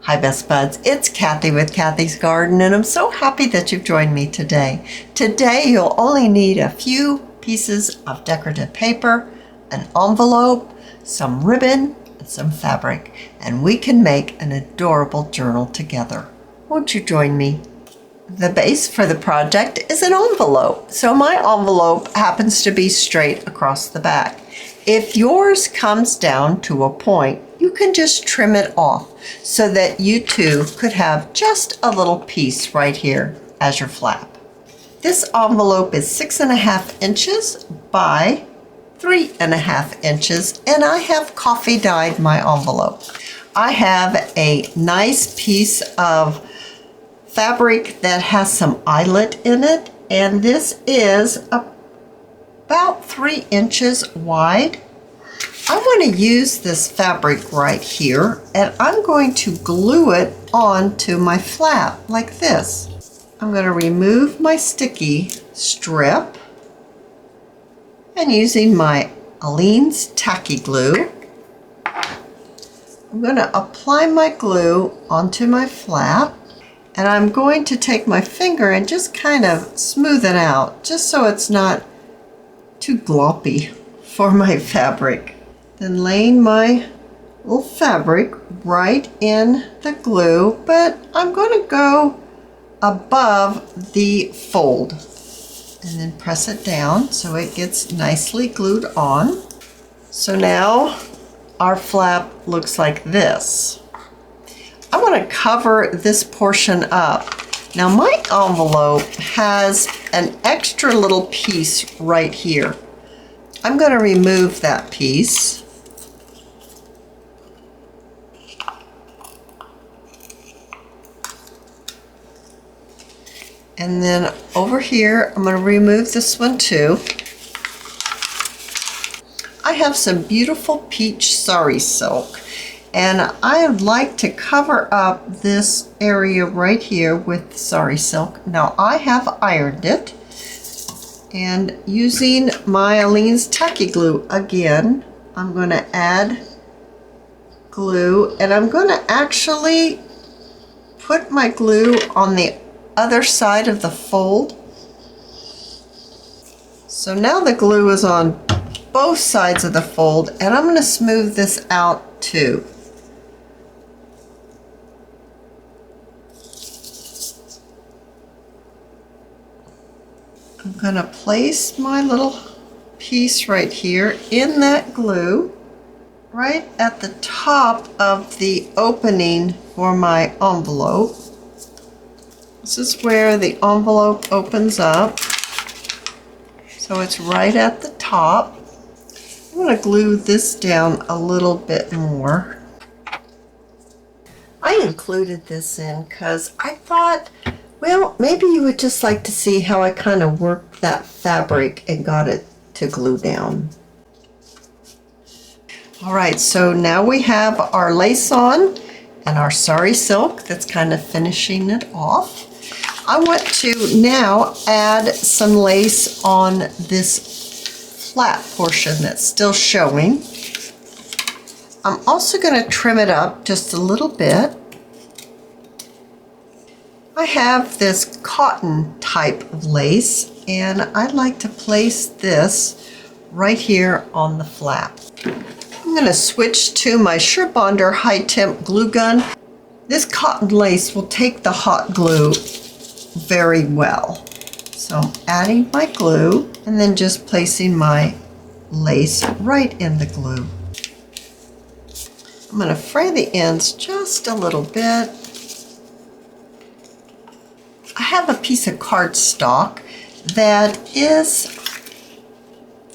Hi Best Buds, it's Cathy with Cathy's Garden, and I'm so happy that you've joined me today. Today you'll only need a few pieces of decorative paper, an envelope, some ribbon, and some fabric, and we can make an adorable journal together. Won't you join me? The base for the project is an envelope, so my envelope happens to be straight across the back. If yours comes down to a point, you can just trim it off so that you too could have just a little piece right here as your flap. This envelope is 6.5 inches by 3.5 inches, and I have coffee dyed my envelope. I have a nice piece of fabric that has some eyelet in it, and this is about 3 inches wide. I want to use this fabric right here, and I'm going to glue it onto my flap like this. I'm going to remove my sticky strip, and using my Aleene's tacky glue, I'm going to apply my glue onto my flap, and I'm going to take my finger and just kind of smooth it out, just so it's not too gloppy for my fabric. Then laying my little fabric right in the glue, but I'm going to go above the fold and then press it down so it gets nicely glued on. So now our flap looks like this. I want to cover this portion up. Now my envelope has an extra little piece right here. I'm going to remove that piece. And then over here, I'm going to remove this one too. I have some beautiful peach Sari silk, and I would like to cover up this area right here with Sari silk. Now I have ironed it, and using my Aleene's tacky glue again, I'm going to add glue, and I'm going to actually put my glue on the other side of the fold. So now the glue is on both sides of the fold, and I'm going to smooth this out too. I'm going to place my little piece right here in that glue, right at the top of the opening for my envelope. This is where the envelope opens up, so it's right at the top. I'm going to glue this down a little bit more. I included this in because I thought, well, maybe you would just like to see how I kind of worked that fabric and got it to glue down. All right, so now we have our lace on and our Sari silk that's kind of finishing it off. I want to now add some lace on this flat portion that's still showing. I'm also going to trim it up just a little bit. I have this cotton type of lace, and I'd like to place this right here on the flap. I'm going to switch to my Sure Bonder high temp glue gun. This cotton lace will take the hot glue very well. So I'm adding my glue and then just placing my lace right in the glue. I'm going to fray the ends just a little bit. I have a piece of cardstock that is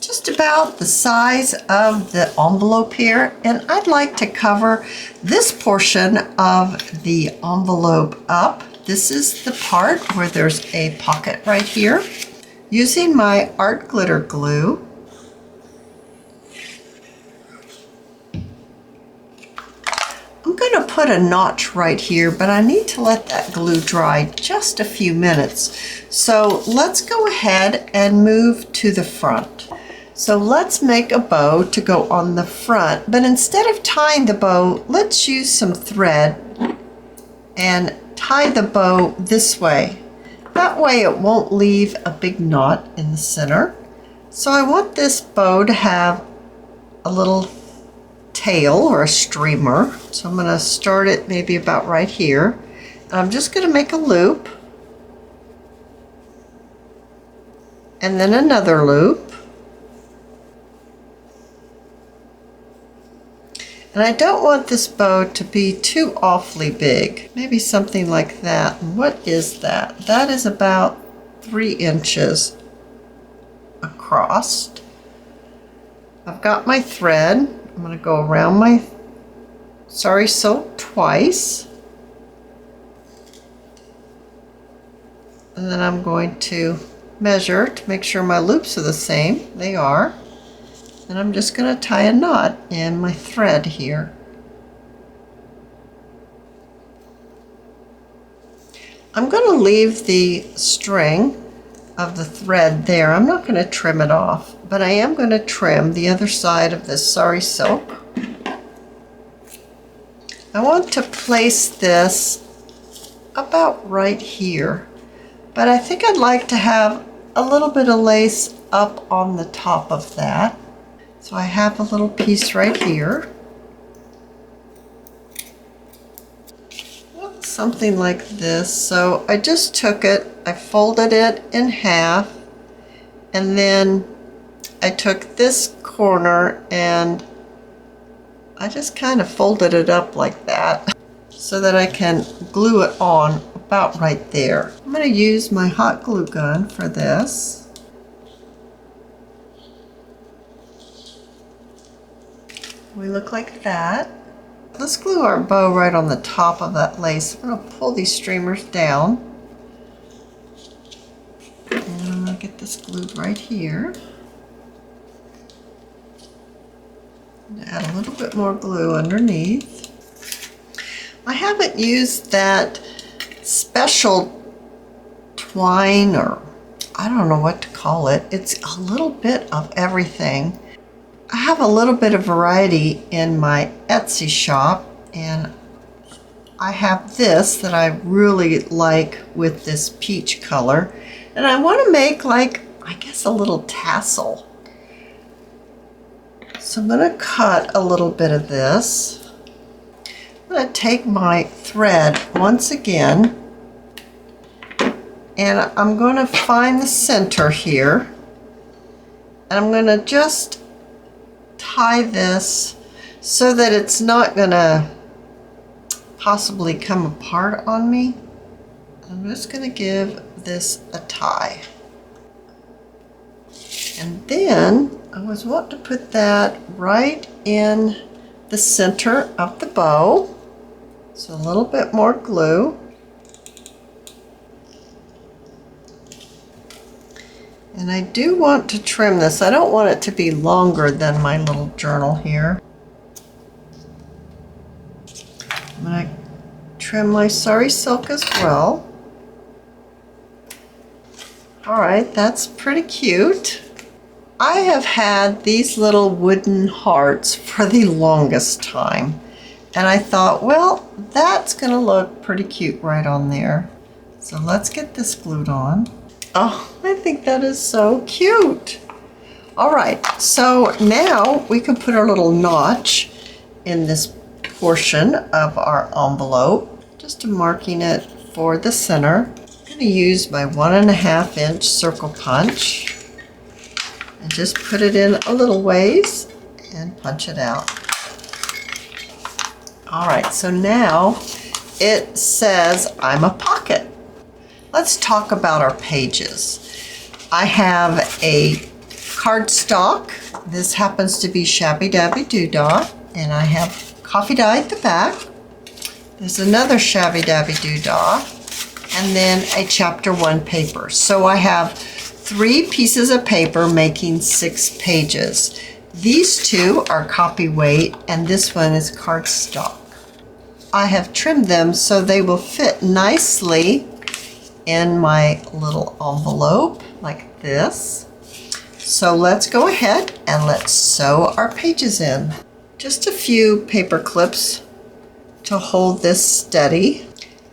just about the size of the envelope here, and I'd like to cover this portion of the envelope up. This is the part where there's a pocket right here. Using my art glitter glue, I'm going to put a notch right here, but I need to let that glue dry just a few minutes. So let's go ahead and move to the front. So let's make a bow to go on the front, but instead of tying the bow, let's use some thread and tie the bow this way. That way it won't leave a big knot in the center. So I want this bow to have a little tail or a streamer. So I'm going to start it maybe about right here. And I'm just going to make a loop. And then another loop. And I don't want this bow to be too awfully big. Maybe something like that. And what is that? That is about 3 inches across. I've got my thread. I'm going to go around my Sari silk twice. And then I'm going to measure to make sure my loops are the same. They are. And I'm just going to tie a knot in my thread here. I'm going to leave the string of the thread there. I'm not going to trim it off, but I am going to trim the other side of this Sari silk. I want to place this about right here, but I think I'd like to have a little bit of lace up on the top of that. So I have a little piece right here. Something like this. So I just took it, I folded it in half, and then I took this corner and I just kind of folded it up like that so that I can glue it on about right there. I'm going to use my hot glue gun for this. We look like that. Let's glue our bow right on the top of that lace. I'm going to pull these streamers down. And I'm going to get this glued right here. Add a little bit more glue underneath. I haven't used that special twine, or I don't know what to call it. It's a little bit of everything. I have a little bit of variety in my Etsy shop, and I have this that I really like with this peach color, and I want to make, like, I guess a little tassel. So I'm going to cut a little bit of this. I'm going to take my thread once again, and I'm going to find the center here, and I'm going to just tie this so that it's not going to possibly come apart on me. I'm just going to give this a tie. And then I was wanting to put that right in the center of the bow. So a little bit more glue. And I do want to trim this. I don't want it to be longer than my little journal here. I'm going to trim my Sari silk as well. All right, that's pretty cute. I have had these little wooden hearts for the longest time. And I thought, well, that's going to look pretty cute right on there. So let's get this glued on. Oh, I think that is so cute. All right, so now we can put our little notch in this portion of our envelope. Just marking it for the center. I'm going to use my 1.5 inch circle punch and just put it in a little ways and punch it out. All right, so now it says I'm a pocket. Let's talk about our pages. I have a cardstock. This happens to be Shabby Dabby Doodah, and I have coffee dye at the back. There's another Shabby Dabby Doodah, and then a chapter 1 paper. So I have 3 pieces of paper making 6 pages. These 2 are copy weight, and this one is cardstock. I have trimmed them so they will fit nicely in my little envelope like this. So let's go ahead and let's sew our pages in. Just a few paper clips to hold this steady.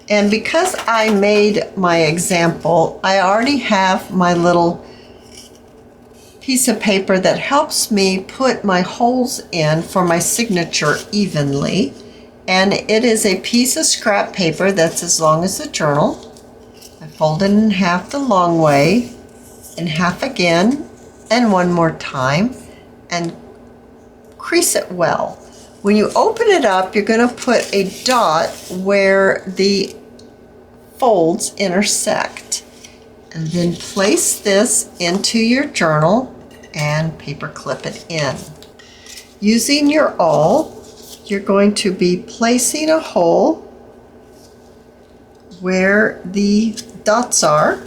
And because I made my example, I already have my little piece of paper that helps me put my holes in for my signature evenly. And it is a piece of scrap paper that's as long as the journal. I fold it in half the long way, in half again, and one more time, and crease it well. When you open it up, you're going to put a dot where the folds intersect. And then place this into your journal and paper clip it in. Using your awl, you're going to be placing a hole where the dots are.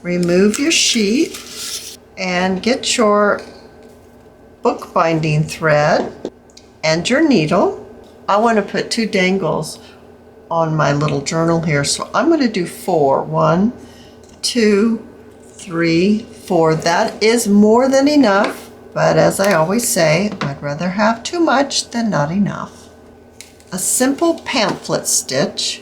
Remove your sheet and get your bookbinding thread and your needle. I want to put 2 dangles on my little journal here, so I'm going to do 4. 1, 2, 3, 4. That is more than enough, but as I always say, I'd rather have too much than not enough. A simple pamphlet stitch.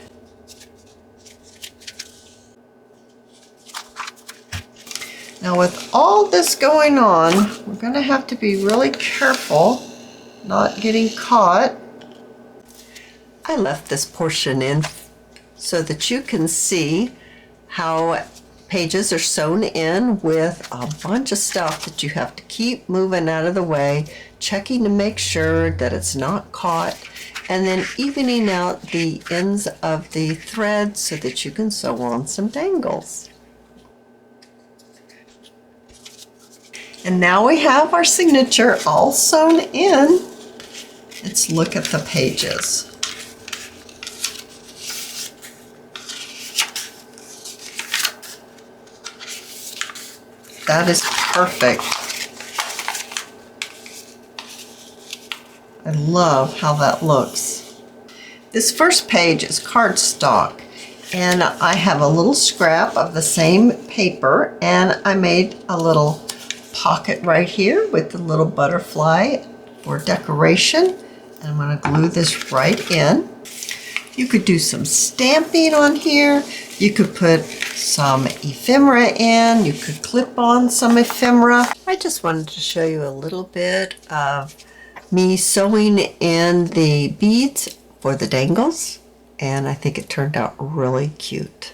Now with all this going on, we're going to have to be really careful not getting caught. I left this portion in so that you can see how pages are sewn in with a bunch of stuff that you have to keep moving out of the way, checking to make sure that it's not caught, and then evening out the ends of the thread so that you can sew on some dangles. And now we have our signature all sewn in. Let's look at the pages. That is perfect. I love how that looks. This first page is cardstock, and I have a little scrap of the same paper, and I made a little pocket right here with the little butterfly for decoration. And I'm going to glue this right in. You could do some stamping on here. You could put some ephemera in. You could clip on some ephemera. I just wanted to show you a little bit of me sewing in the beads for the dangles, and I think it turned out really cute.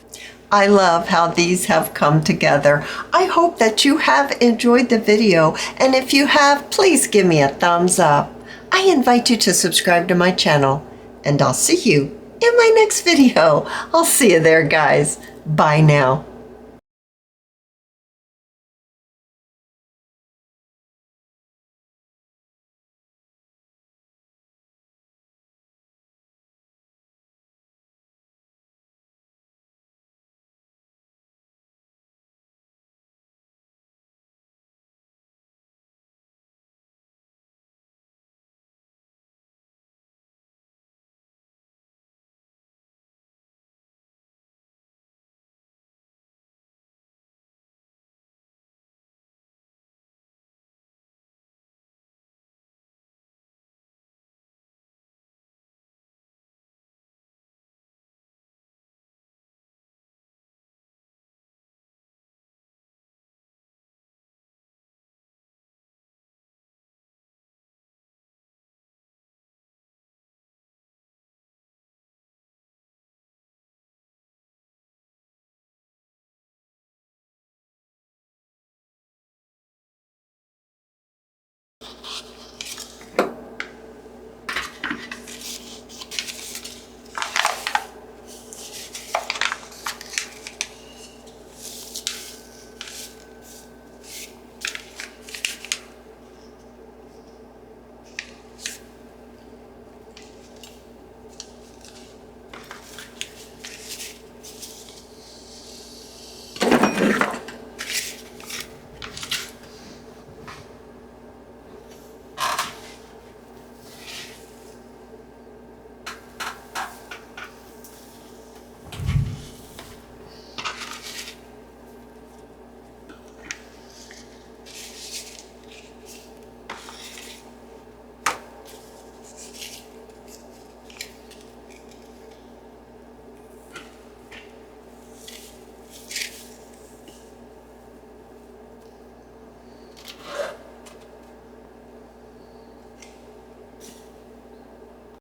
I love how these have come together. I hope that you have enjoyed the video, and if you have, please give me a thumbs up. I invite you to subscribe to my channel, and I'll see you in my next video. I'll see you there, guys. Bye now.